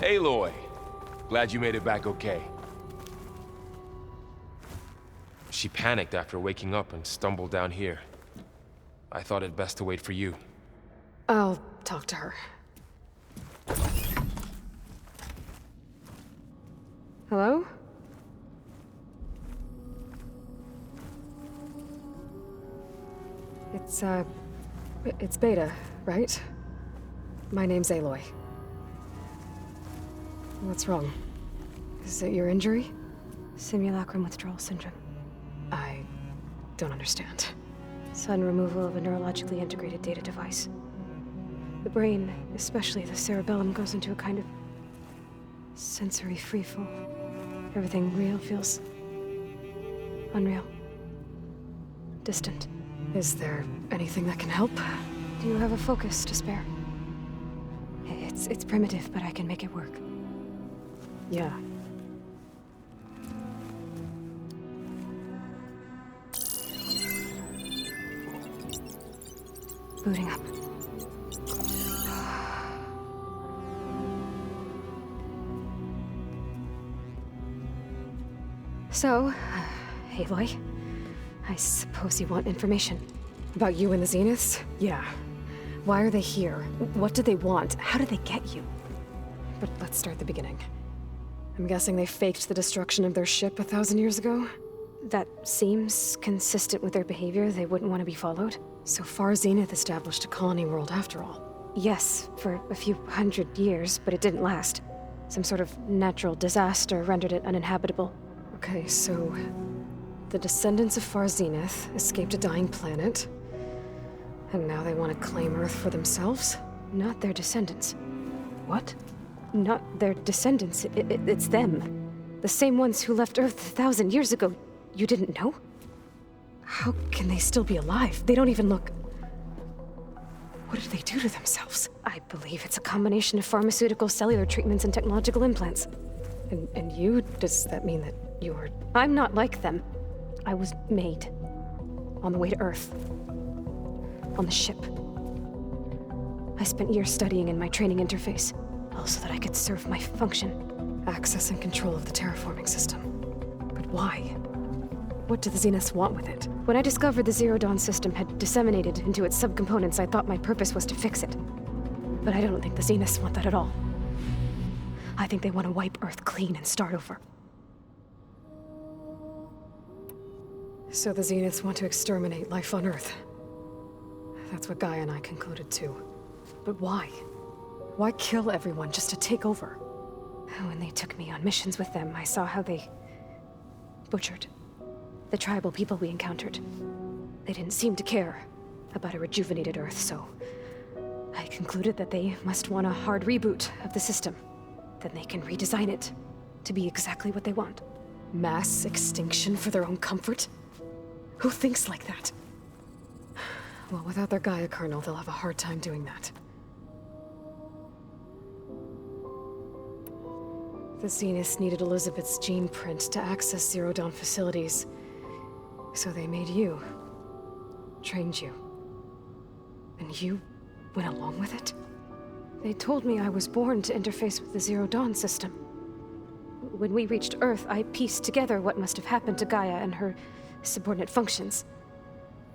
Aloy, glad you made it back okay. She panicked after waking up and stumbled down here. I thought it best to wait for you. I'll talk to her. Hello? It's Beta, right? My name's Aloy. What's wrong? Is it your injury? Simulacrum withdrawal syndrome. I don't understand. Sudden removal of a neurologically integrated data device. The brain, especially the cerebellum, goes into a kind of sensory freefall. Everything real feels unreal. Distant. Is there anything that can help? Do you have a focus to spare? It's primitive, but I can make it work. Yeah. Booting up. So, Aloy, I suppose you want information. About you and the Zeniths? Yeah. Why are they here? What do they want? How did they get you? But let's start the beginning. I'm guessing they faked the destruction of their ship 1,000 years ago? That seems consistent with their behavior. They wouldn't want to be followed. So far, Zenith established a colony world after all. Yes, for a few hundred years, but it didn't last. Some sort of natural disaster rendered it uninhabitable. Okay, so the descendants of Far Zenith escaped a dying planet, and now they want to claim Earth for themselves? Not their descendants. What? Not their descendants. It's them. The same ones who left Earth 1,000 years ago. You didn't know? How can they still be alive? They don't even look... What did they do to themselves? I believe it's a combination of pharmaceutical, cellular treatments, and technological implants. And you? Does that mean that you're... I'm not like them. I was made. On the way to Earth. On the ship. I spent years studying in my training interface, all so that I could serve my function. Access and control of the terraforming system. But why? What do the Zeniths want with it? When I discovered the Zero Dawn system had disseminated into its subcomponents, I thought my purpose was to fix it. But I don't think the Zeniths want that at all. I think they want to wipe Earth clean and start over. So the Zeniths want to exterminate life on Earth. That's what Gaia and I concluded too. But why? Why kill everyone just to take over? When they took me on missions with them, I saw how they butchered the tribal people we encountered. They didn't seem to care about a rejuvenated Earth, so I concluded that they must want a hard reboot of the system. Then they can redesign it to be exactly what they want. Mass extinction for their own comfort? Who thinks like that? Well, without their Gaia kernel, they'll have a hard time doing that. The Zeniths needed Elizabeth's gene print to access Zero Dawn facilities. So they made you. Trained you. And you went along with it? They told me I was born to interface with the Zero Dawn system. When we reached Earth, I pieced together what must have happened to Gaia and her subordinate functions.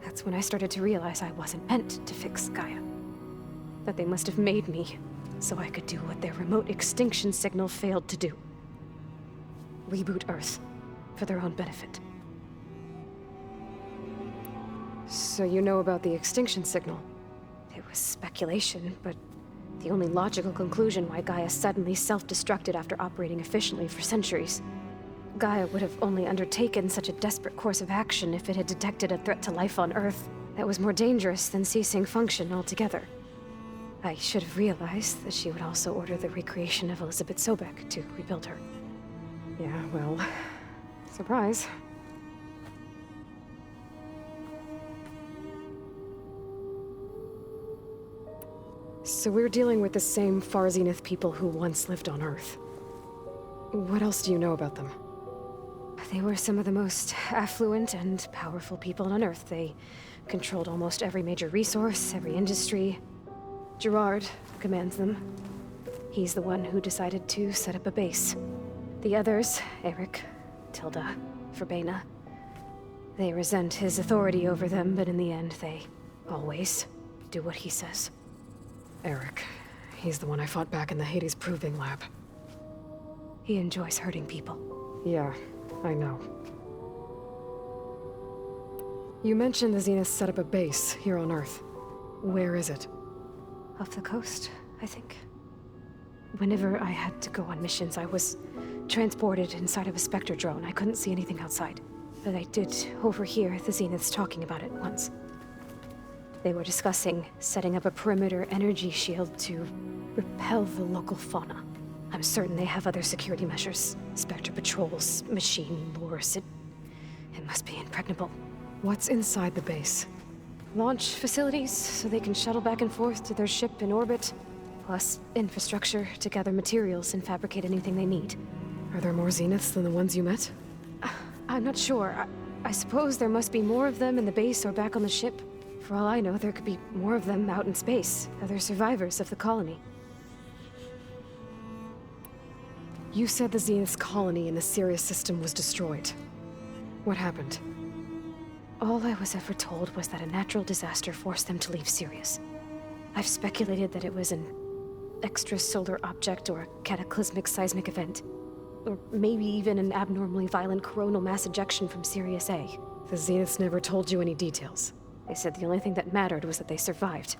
That's when I started to realize I wasn't meant to fix Gaia. That they must have made me so I could do what their remote extinction signal failed to do. Reboot Earth for their own benefit. So you know about the extinction signal? It was speculation, but the only logical conclusion why Gaia suddenly self-destructed after operating efficiently for centuries. Gaia would have only undertaken such a desperate course of action if it had detected a threat to life on Earth that was more dangerous than ceasing function altogether. I should have realized that she would also order the recreation of Elizabeth Sobek to rebuild her. Yeah, well, surprise. So we're dealing with the same Far Zenith people who once lived on Earth. What else do you know about them? They were some of the most affluent and powerful people on Earth. They controlled almost every major resource, every industry. Gerard commands them. He's the one who decided to set up a base. The others, Eric, Tilda, Verbena, they resent his authority over them, but in the end, they always do what he says. Eric. He's the one I fought back in the Hades Proving Lab. He enjoys hurting people. Yeah, I know. You mentioned the Zeniths set up a base here on Earth. Where is it? Off the coast, I think. Whenever I had to go on missions, I was transported inside of a Spectre drone. I couldn't see anything outside. But I did overhear the Zeniths talking about it once. They were discussing setting up a perimeter energy shield to repel the local fauna. I'm certain they have other security measures. Spectre patrols, machine lures. It must be impregnable. What's inside the base? Launch facilities, so they can shuttle back and forth to their ship in orbit. Plus infrastructure to gather materials and fabricate anything they need. Are there more Zeniths than the ones you met? I'm not sure. I suppose there must be more of them in the base or back on the ship. For all I know, there could be more of them out in space, other survivors of the colony. You said the Zenith's colony in the Sirius system was destroyed. What happened? All I was ever told was that a natural disaster forced them to leave Sirius. I've speculated that it was an extrasolar object or a cataclysmic seismic event. Or maybe even an abnormally violent coronal mass ejection from Sirius A. The Zeniths never told you any details. They said the only thing that mattered was that they survived.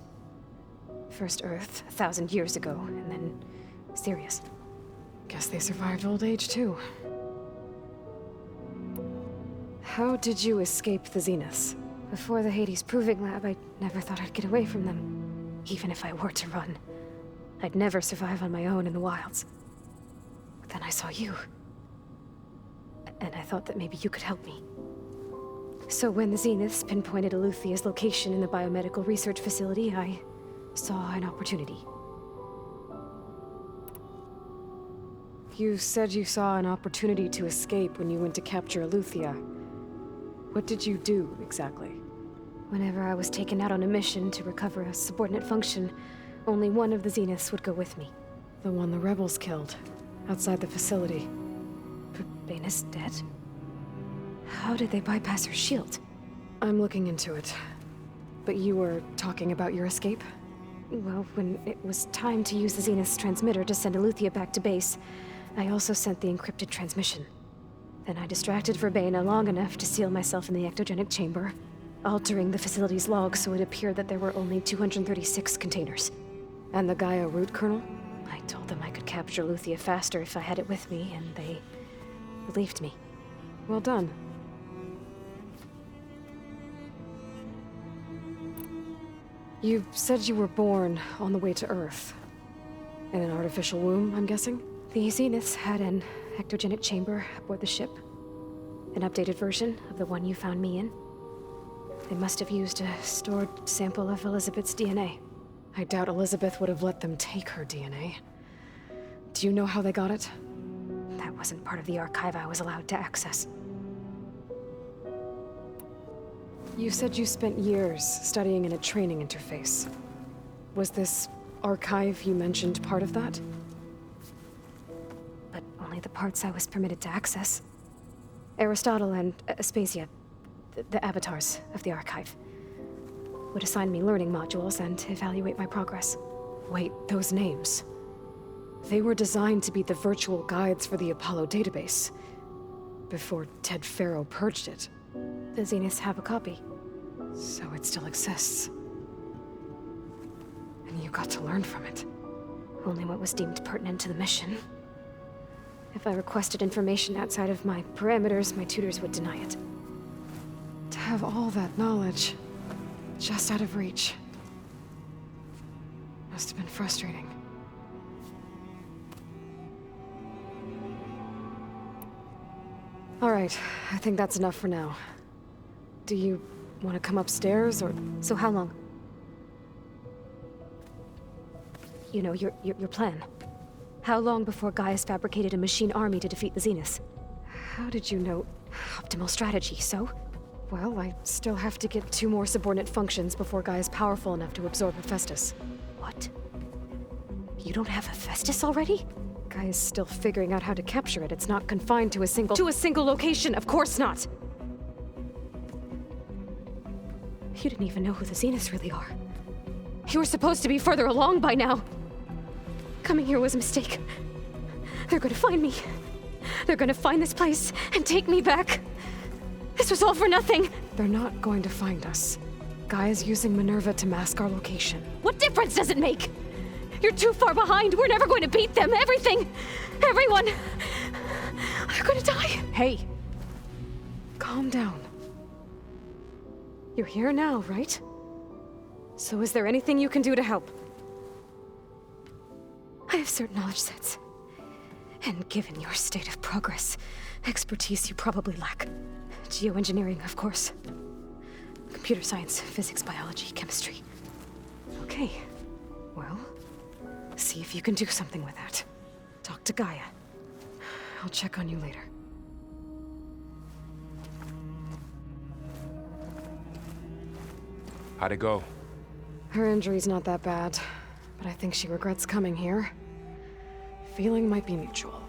First Earth, 1,000 years ago, and then Sirius. Guess they survived old age, too. How did you escape the Zeniths? Before the Hades Proving Lab, I never thought I'd get away from them. Even if I were to run. I'd never survive on my own in the wilds. But then I saw you. And I thought that maybe you could help me. So when the Zeniths pinpointed Eleuthea's location in the biomedical research facility, I saw an opportunity. You said you saw an opportunity to escape when you went to capture Eleuthia. What did you do, exactly? Whenever I was taken out on a mission to recover a subordinate function, only one of the Zeniths would go with me. The one the rebels killed, outside the facility. Verbena's dead? How did they bypass her shield? I'm looking into it. But you were talking about your escape? Well, when it was time to use the Zenith's transmitter to send Eleuthia back to base, I also sent the encrypted transmission. Then I distracted Verbena long enough to seal myself in the ectogenic chamber, altering the facility's log so it appeared that there were only 236 containers. And the Gaia root kernel? I told them I could capture Eleuthia faster if I had it with me, and they believed me. Well done. You said you were born on the way to Earth. In an artificial womb, I'm guessing? The Zeniths had an ectogenic chamber aboard the ship. An updated version of the one you found me in. They must have used a stored sample of Elizabeth's DNA. I doubt Elizabeth would have let them take her DNA. Do you know how they got it? That wasn't part of the archive I was allowed to access. You said you spent years studying in a training interface. Was this archive you mentioned part of that? But only the parts I was permitted to access. Aristotle and Aspasia, the avatars of the archive, would assign me learning modules and evaluate my progress. Wait, those names. They were designed to be the virtual guides for the Apollo database, before Ted Faro purged it. The Zeniths have a copy. So it still exists. And you got to learn from it. Only what was deemed pertinent to the mission. If I requested information outside of my parameters, my tutors would deny it. To have all that knowledge, just out of reach. Must have been frustrating. All right, I think that's enough for now. Do you want to come upstairs, or...? So how long? You know, your plan. How long before Gaius fabricated a machine army to defeat the Zeniths? How did you know? Optimal strategy, so? Well, I still have to get 2 more subordinate functions before Gaia's powerful enough to absorb Hephaestus. What? You don't have Hephaestus already? Gaia's still figuring out how to capture it. It's not confined to a single location. Of course not. You didn't even know who the Zeniths really are. You were supposed to be further along by now. Coming here was a mistake. They're gonna find me. They're gonna find this place and take me back. This was all for nothing. They're not going to find us. Gaia's using Minerva to mask our location. What difference does it make? You're too far behind. We're never going to beat them. Everything. Everyone. They're gonna die. Hey. Calm down. You're here now, right? So is there anything you can do to help? I have certain knowledge sets. And given your state of progress, expertise you probably lack. Geoengineering, of course. Computer science, physics, biology, chemistry. Okay. Well, see if you can do something with that. Talk to Gaia. I'll check on you later. How'd it go? Her injury's not that bad, but I think she regrets coming here. Feeling might be mutual.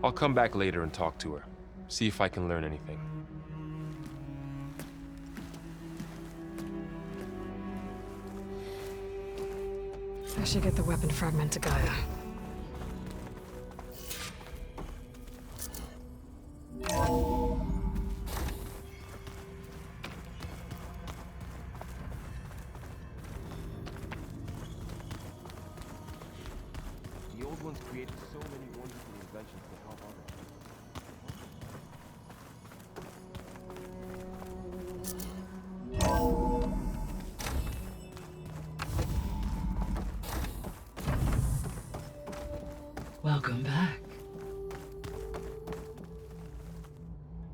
I'll come back later and talk to her. See if I can learn anything. I should get the weapon fragment to Gaia. The old ones created so many wonderful inventions to help others. Welcome back.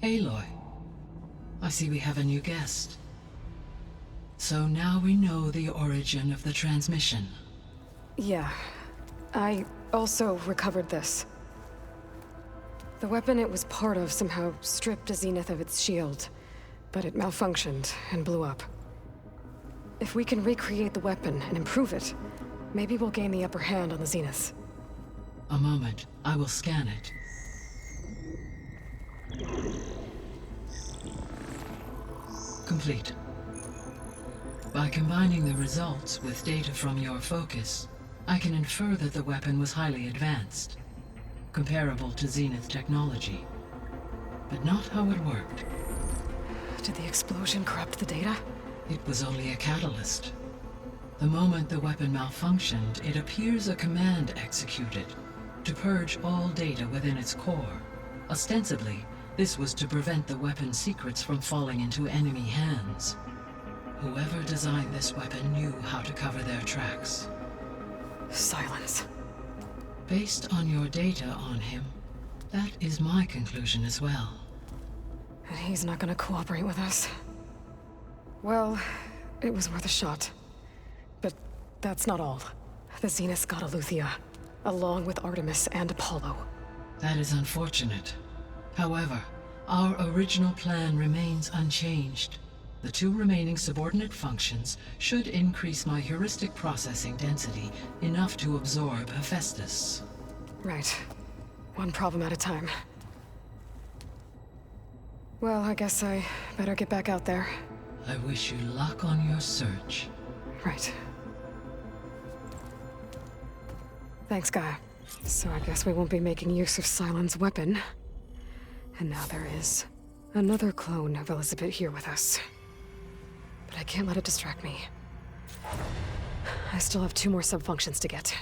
Aloy, I see we have a new guest. So now we know the origin of the transmission. Yeah. I also recovered this. The weapon it was part of somehow stripped a Zenith of its shield, but it malfunctioned and blew up. If we can recreate the weapon and improve it, maybe we'll gain the upper hand on the Zeniths. A moment, I will scan it. Complete. By combining the results with data from your focus, I can infer that the weapon was highly advanced, comparable to Zenith technology, but not how it worked. Did the explosion corrupt the data? It was only a catalyst. The moment the weapon malfunctioned, it appears a command executed to purge all data within its core. Ostensibly, this was to prevent the weapon's secrets from falling into enemy hands. Whoever designed this weapon knew how to cover their tracks. Silence. Based on your data on him, that is my conclusion as well. And he's not gonna cooperate with us. Well, it was worth a shot. But that's not all. The Zeniths got Eleuthia, along with Artemis and Apollo. That is unfortunate. However, our original plan remains unchanged. The two remaining subordinate functions should increase my heuristic processing density enough to absorb Hephaestus. Right. One problem at a time. Well, I guess I better get back out there. I wish you luck on your search. Right. Thanks, Gaia. So I guess we won't be making use of Cylon's weapon. And now there is another clone of Elizabeth here with us. But I can't let it distract me. I still have 2 more subfunctions to get.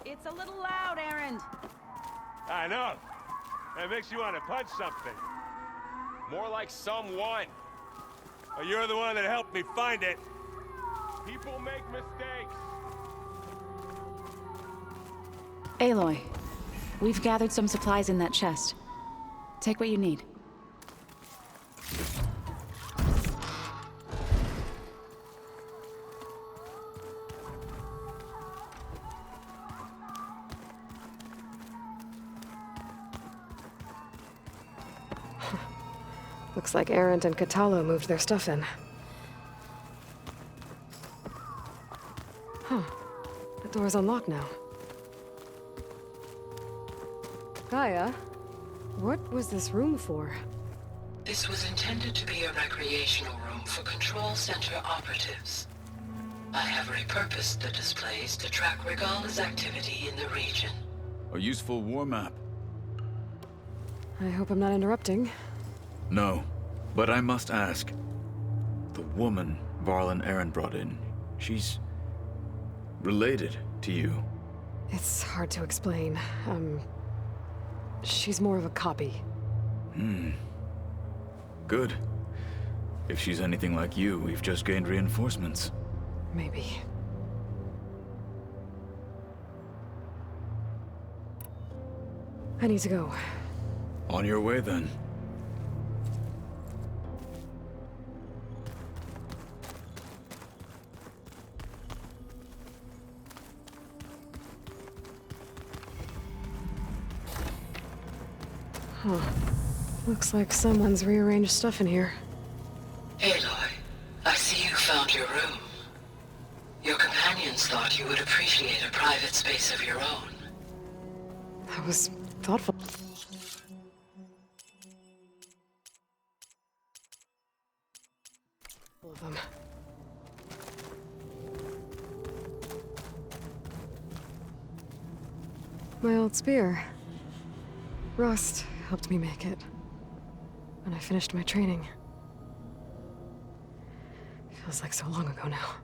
It's a little loud, Erend. I know. That makes you want to punch something. More like someone. Well, you're the one that helped me find it. People make mistakes. Aloy, we've gathered some supplies in that chest. Take what you need. Looks like Arendt and Catalo moved their stuff in. Huh. The door's unlocked now. Gaia, what was this room for? This was intended to be a recreational room for Control Center operatives. I have repurposed the displays to track Regala's activity in the region. A useful war map. I hope I'm not interrupting. No, but I must ask. The woman Varl and Aaron brought in, she's related to you. It's hard to explain. She's more of a copy. Good. If she's anything like you, we've just gained reinforcements. Maybe. I need to go. On your way, then. Huh. Looks like someone's rearranged stuff in here. Aloy, I see you found your room. Your companions thought you would appreciate a private space of your own. That was thoughtful. All of them. My old spear. Rust helped me make it. When I finished my training. Feels like so long ago now.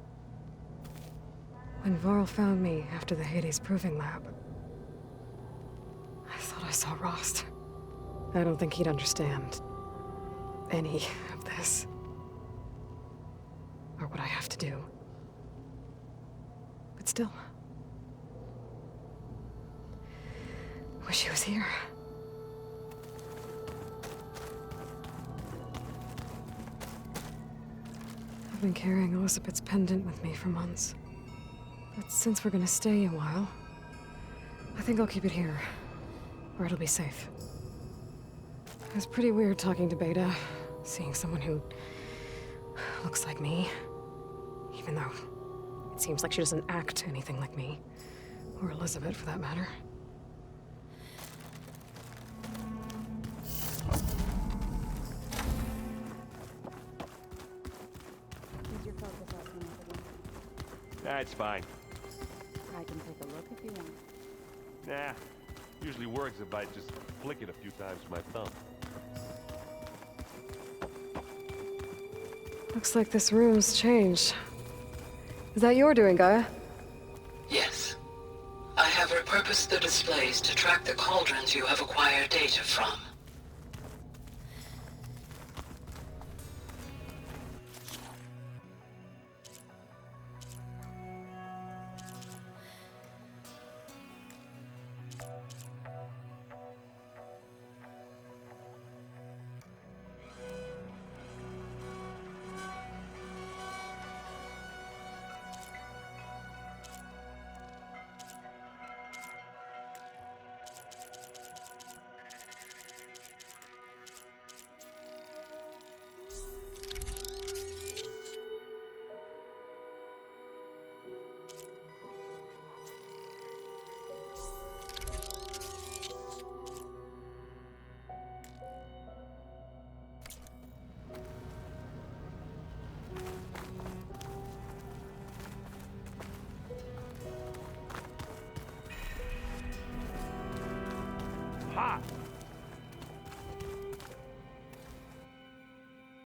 When Varl found me after the Hades Proving Lab, I thought I saw Rost. I don't think he'd understand any of this. Or what I have to do. But still. Wish he was here. I've been carrying Elizabeth's pendant with me for months. But since we're gonna stay a while, I think I'll keep it here, where it'll be safe. It was pretty weird talking to Beta, seeing someone who looks like me, even though it seems like she doesn't act anything like me, or Elizabeth for that matter. That's fine. I can take a look if you want. Nah. Usually works if I just flick it a few times with my thumb. Looks like this room's changed. Is that your doing, Gaia? Yes. I have repurposed the displays to track the cauldrons you have acquired data from.